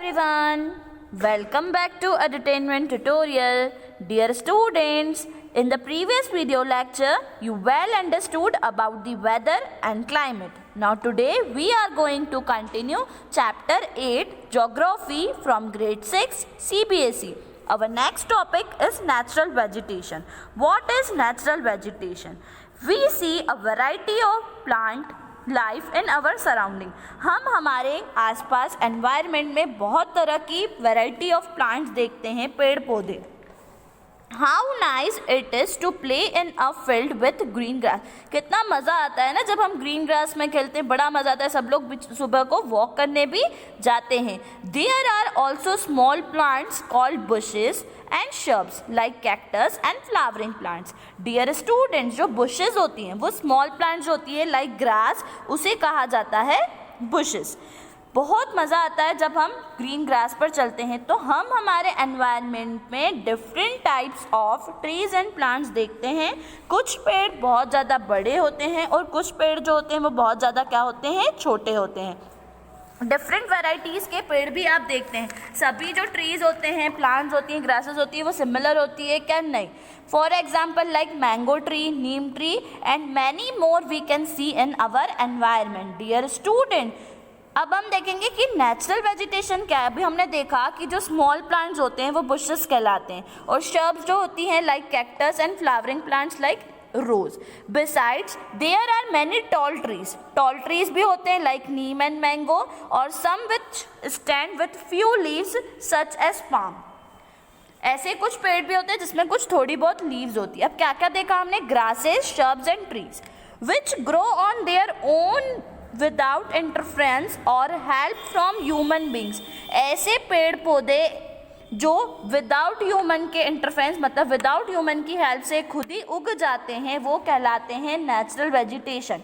everyone, welcome back to Entertainment Tutorial. Dear students, in the previous video lecture, you well understood about the weather and climate. Now today we are going to continue chapter 8 Geography from grade 6 CBSE. Our next topic is natural vegetation. What is natural vegetation? We see a variety of plant life in our surrounding. हम हमारे आसपास environment में बहुत तरह की variety of plants देखते हैं, पेड़ पौधे. How nice it is to play in a field with green grass. कितना मज़ा आता है ना जब हम ग्रीन ग्रास में खेलते हैं, बड़ा मज़ा आता है. सब लोग सुबह को वॉक करने भी जाते हैं. There are also small plants called bushes and shrubs like cactus and flowering plants. Dear students, जो बुशेस होती हैं वो स्मॉल प्लांट्स होती है लाइक ग्रास, उसे कहा जाता है बुशेस. बहुत मज़ा आता है जब हम ग्रीन ग्रास पर चलते हैं. तो हम हमारे एनवायरनमेंट में different types of trees and plants देखते हैं. कुछ पेड़ बहुत ज़्यादा बड़े होते हैं और कुछ पेड़ जो होते हैं वो बहुत ज़्यादा क्या होते हैं, छोटे होते हैं. डिफरेंट वैराइटीज़ के पेड़ भी आप देखते हैं. सभी जो ट्रीज़ होते हैं, प्लांट्स होती हैं, ग्रासेस होती है, वो सिमिलर होती है क्या? नहीं. For example like mango tree, neem tree and many more we can see in our environment. Dear student, अब हम देखेंगे कि नेचुरल वेजिटेशन क्या है. अभी हमने देखा कि जो स्मॉल प्लांट्स होते हैं वो बुशेस कहलाते हैं और शर्ब्स जो होती हैं like cactus and flowering plants like rose. Besides there are many tall trees. Tall trees भी होते हैं लाइक नीम एंड मैंगो और some which stand with few leaves such as palm. ऐसे कुछ पेड़ भी होते हैं जिसमें कुछ थोड़ी बहुत लीव्स होती है. अब क्या क्या देखा हमने? Grasses, shrubs and trees which grow on their own without interference और हेल्प फ्रॉम ह्यूमन बींग्स. ऐसे पेड़ पौधे जो विदाउट ह्यूमन के इंटरफेरेंस मतलब विदाउट ह्यूमन की हेल्प से खुद ही उग जाते हैं, वो कहलाते हैं नेचुरल वेजिटेशन.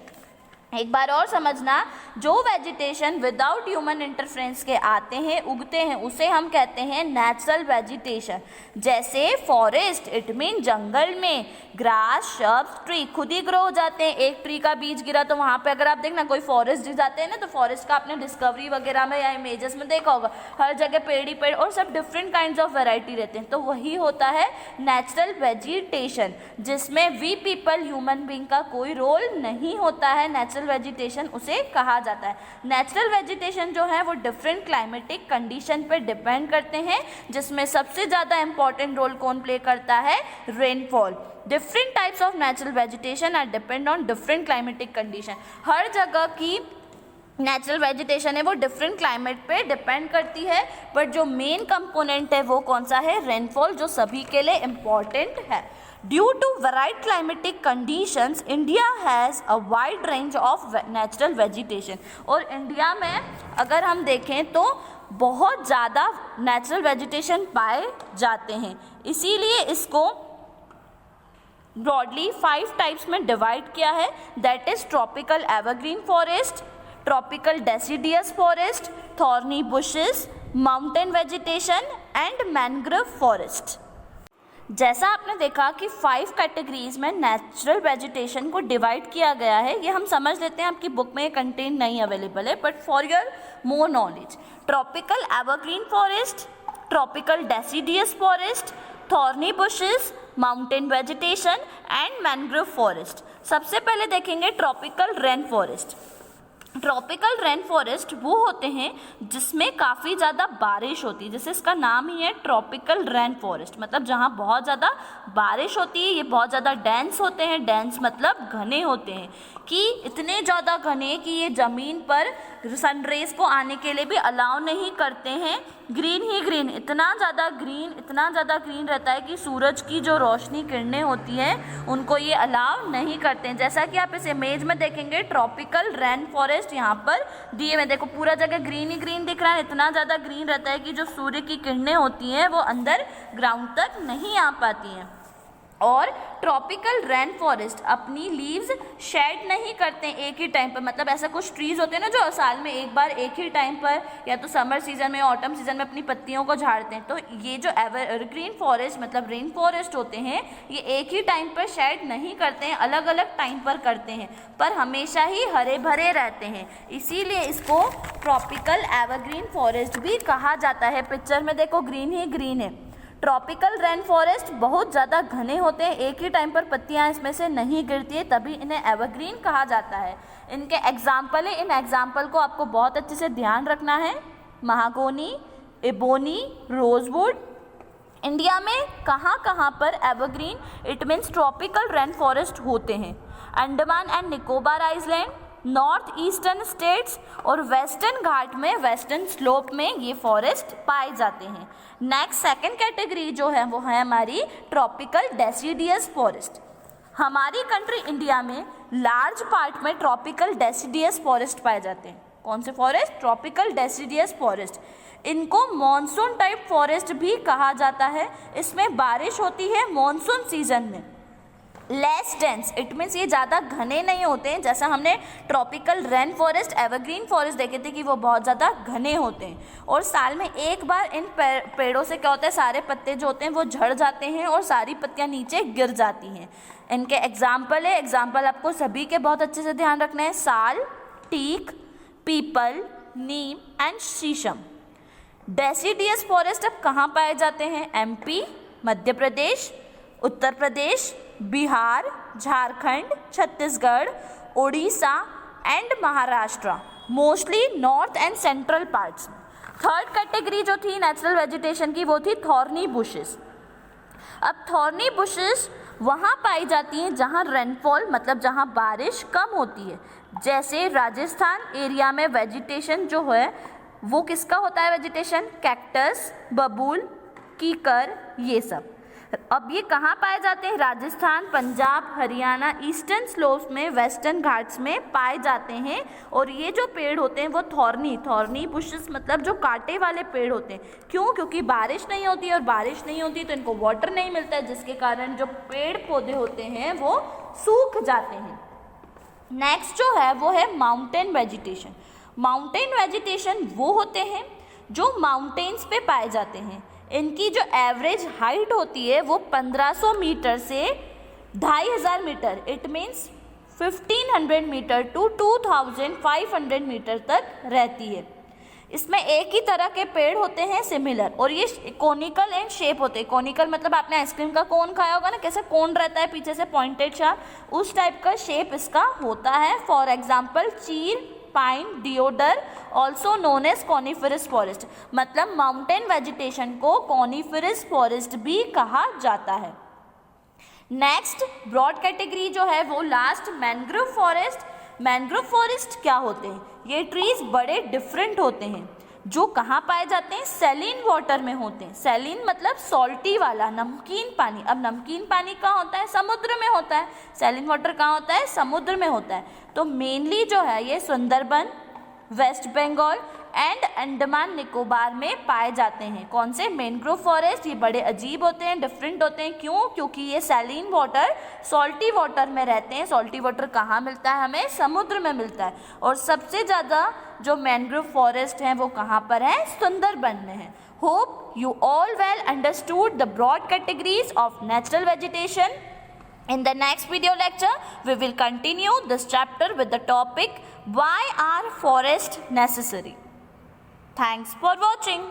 एक बार और समझना, जो वेजिटेशन विदाउट ह्यूमन इंटरफेरेंस के आते हैं, उगते हैं, उसे हम कहते हैं नेचुरल वेजिटेशन. जैसे फॉरेस्ट, इट मीन जंगल में ग्रास, शर्ब्स, ट्री खुद ही ग्रो हो जाते हैं. एक ट्री का बीज गिरा तो वहाँ पे अगर आप देखना कोई फॉरेस्ट जाते हैं ना, तो फॉरेस्ट का आपने डिस्कवरी वगैरह में या इमेजेस में देखा होगा, हर जगह पेड़ ही पेड़ और सब डिफरेंट काइंड्स ऑफ वेराइटी रहते हैं. तो वही होता है नेचुरल वेजिटेशन, जिसमें वी पीपल, ह्यूमन बींग का कोई रोल नहीं होता है. नेचुरल वेजिटेशन उसे कहा जाता है. नेचुरल वेजिटेशन जो है वो डिफरेंट क्लाइमेटिक कंडीशन पर डिपेंड करते हैं, जिसमें सबसे ज़्यादा इंपॉर्टेंट रोल कौन प्ले करता है? Rainfall. Different types of natural vegetation are depend on different climatic condition. हर जगह की नेचुरल वेजिटेशन है वो डिफरेंट क्लाइमेट पे डिपेंड करती है, बट जो मेन कंपोनेंट है वो कौन सा है? रेनफॉल, जो सभी के लिए इम्पॉर्टेंट है. Due to varied climatic conditions, India has a wide range of natural vegetation. और इंडिया में अगर हम देखें तो बहुत ज़्यादा नेचुरल वेजिटेशन पाए जाते हैं. इसीलिए इसको ब्रॉडली 5 टाइप्स में डिवाइड किया है. That is tropical evergreen forest, tropical deciduous forest, thorny bushes, mountain vegetation and mangrove forest. जैसा आपने देखा कि 5 कैटेगरीज में नेचुरल वेजिटेशन को डिवाइड किया गया है. ये हम समझ लेते हैं, आपकी बुक में कंटेंट नहीं अवेलेबल है, but for your more knowledge. Tropical evergreen forest, tropical deciduous forest, thorny bushes, mountain vegetation and mangrove forest. सबसे पहले देखेंगे tropical rain forest. Tropical rain forest वो होते हैं जिसमें काफ़ी ज़्यादा बारिश होती है, जैसे इसका नाम ही है ट्रॉपिकल रेन फॉरेस्ट, मतलब जहाँ बहुत ज़्यादा बारिश होती है. ये बहुत ज़्यादा डेंस होते हैं. डेंस मतलब घने होते हैं, कि इतने ज़्यादा घने कि ये ज़मीन पर सनरेज को आने के लिए भी अलाउ नहीं करते हैं. ग्रीन ही ग्रीन, इतना ज़्यादा ग्रीन रहता है कि सूरज की जो रोशनी किरणें होती हैं उनको ये अलाउ नहीं करते हैं. जैसा कि आप इस इमेज में देखेंगे ट्रॉपिकल रेन फॉरेस्ट यहाँ पर दिए हुए, देखो पूरा जगह ग्रीन ही ग्रीन दिख रहा है. इतना ज़्यादा ग्रीन रहता है कि जो सूर्य की किरणें होती हैं वो अंदर ग्राउंड तक नहीं आ पाती हैं. और ट्रॉपिकल रेन फॉरेस्ट अपनी लीव्स शेड नहीं करते हैं एक ही टाइम पर, मतलब ऐसा कुछ ट्रीज होते हैं ना जो साल में एक बार एक ही टाइम पर या तो समर सीजन में ऑटम सीजन में अपनी पत्तियों को झाड़ते हैं, तो ये जो एवरग्रीन फॉरेस्ट मतलब रेन फॉरेस्ट होते हैं ये एक ही टाइम पर शेड नहीं करते हैं, अलग अलग टाइम पर करते हैं, पर हमेशा ही हरे भरे रहते हैं, इसीलिए इसको ट्रॉपिकल एवरग्रीन फॉरेस्ट भी कहा जाता है। पिक्चर में देखो ग्रीन ही ग्रीन है। ट्रॉपिकल रेन फॉरेस्ट बहुत ज़्यादा घने होते हैं, एक ही टाइम पर पत्तियां इसमें से नहीं गिरती है, तभी इन्हें एवरग्रीन कहा जाता है। इनके एग्जाम्पल है, इन एग्जाम्पल को आपको बहुत अच्छे से ध्यान रखना है। महागोनी, एबोनी, रोजवुड। इंडिया में कहाँ कहाँ पर evergreen it means tropical rain forest होते हैं? Andaman and Nicobar island, north eastern states और वेस्टर्न घाट में, वेस्टर्न स्लोप में ये फॉरेस्ट पाए जाते हैं। नेक्स्ट सेकंड कैटेगरी जो है वो है हमारी ट्रॉपिकल डेसिडियस फॉरेस्ट। हमारी कंट्री इंडिया में लार्ज पार्ट में ट्रॉपिकल डेसिडियस फॉरेस्ट पाए जाते हैं। कौन से फॉरेस्ट? Tropical deciduous forest. इनको मॉनसून टाइप फॉरेस्ट भी कहा जाता है। इसमें बारिश होती है मॉनसून सीजन में। लेस डेंस इट मीन्स ये ज़्यादा घने नहीं होते हैं, जैसा हमने tropical rain forest evergreen forest देखे थे कि वो बहुत ज़्यादा घने होते हैं, और साल में एक बार इन पेड़ों से क्या होता है, सारे पत्ते जो होते हैं वो झड़ जाते हैं और सारी पत्तियां नीचे गिर जाती हैं। इनके एग्जाम्पल है, एग्जाम्पल आपको सभी के बहुत अच्छे से ध्यान रखना है, साल, टीक, पीपल, नीम एंड शीशम। डेसिडियस फॉरेस्ट अब कहाँ पाए जाते हैं? MP, Madhya Pradesh, Uttar Pradesh, Bihar, Jharkhand, Chhattisgarh, Orissa and Maharashtra, mostly north and central parts. Third category जो थी नेचुरल वेजिटेशन की वो थी थॉर्नी बुशेस। अब थॉर्नी बुशेस वहाँ पाई जाती हैं जहाँ रेनफॉल मतलब जहाँ बारिश कम होती है, जैसे राजस्थान एरिया में वेजिटेशन जो है वो किसका होता है वेजिटेशन? कैक्टस, बबूल, कीकर, ये सब। अब ये कहाँ पाए जाते हैं? राजस्थान, पंजाब, हरियाणा, ईस्टर्न स्लोप्स में, वेस्टर्न घाट्स में पाए जाते हैं। और ये जो पेड़ होते हैं वो थॉर्नी बुशेस मतलब जो कांटे वाले पेड़ होते हैं। क्यों? क्योंकि बारिश नहीं होती है, और बारिश नहीं होती तो इनको वाटर नहीं मिलता है, जिसके कारण जो पेड़ पौधे होते हैं वो सूख जाते हैं। नेक्स्ट जो है वो है माउंटेन वेजिटेशन। माउंटेन वेजिटेशन वो होते हैं जो माउंटेन्स पे पाए जाते हैं। इनकी जो एवरेज हाइट होती है वो 1500 मीटर से 2500 metre it means 1500 metre to 2500 metre तक रहती है। इसमें एक ही तरह के पेड़ होते हैं सिमिलर, और ये कोनिकल एंड शेप होते हैं। कोनिकल मतलब आपने आइसक्रीम का कोन खाया होगा ना, कैसे कोन रहता है पीछे से पॉइंटेड सा, उस टाइप का शेप इसका होता है। For example chir, pine, deodar also known as coniferous forest, मतलब माउंटेन वेजिटेशन को कॉनिफेरस फॉरेस्ट भी कहा जाता है। नेक्स्ट ब्रॉड कैटेगरी जो है वो last mangrove forest. Mangrove forest क्या होते हैं? ये ट्रीज बड़े डिफरेंट होते हैं, जो कहाँ पाए जाते हैं? सैलिन वाटर में होते हैं। सैलिन मतलब सॉल्टी वाला, नमकीन पानी। अब नमकीन पानी कहाँ होता है? समुद्र में होता है। सैलिन वाटर कहाँ होता है? समुद्र में होता है। तो मेनली जो है ये सुंदरबन, वेस्ट बंगाल एंड अंडमान निकोबार में पाए जाते हैं। कौन से? Mangrove forest. ये बड़े अजीब होते हैं, डिफरेंट होते हैं। क्यों? क्योंकि ये सैलिन वाटर, सॉल्टी वाटर में रहते हैं। सॉल्टी वाटर कहाँ मिलता है हमें? समुद्र में मिलता है। और सबसे ज़्यादा जो मैंग्रोव फॉरेस्ट हैं वो कहाँ पर है? सुंदरबन में है। Hope you all well understood the broad categories of natural vegetation. In the next video lecture, we will continue this chapter with the topic, why are forests necessary? Thanks for watching.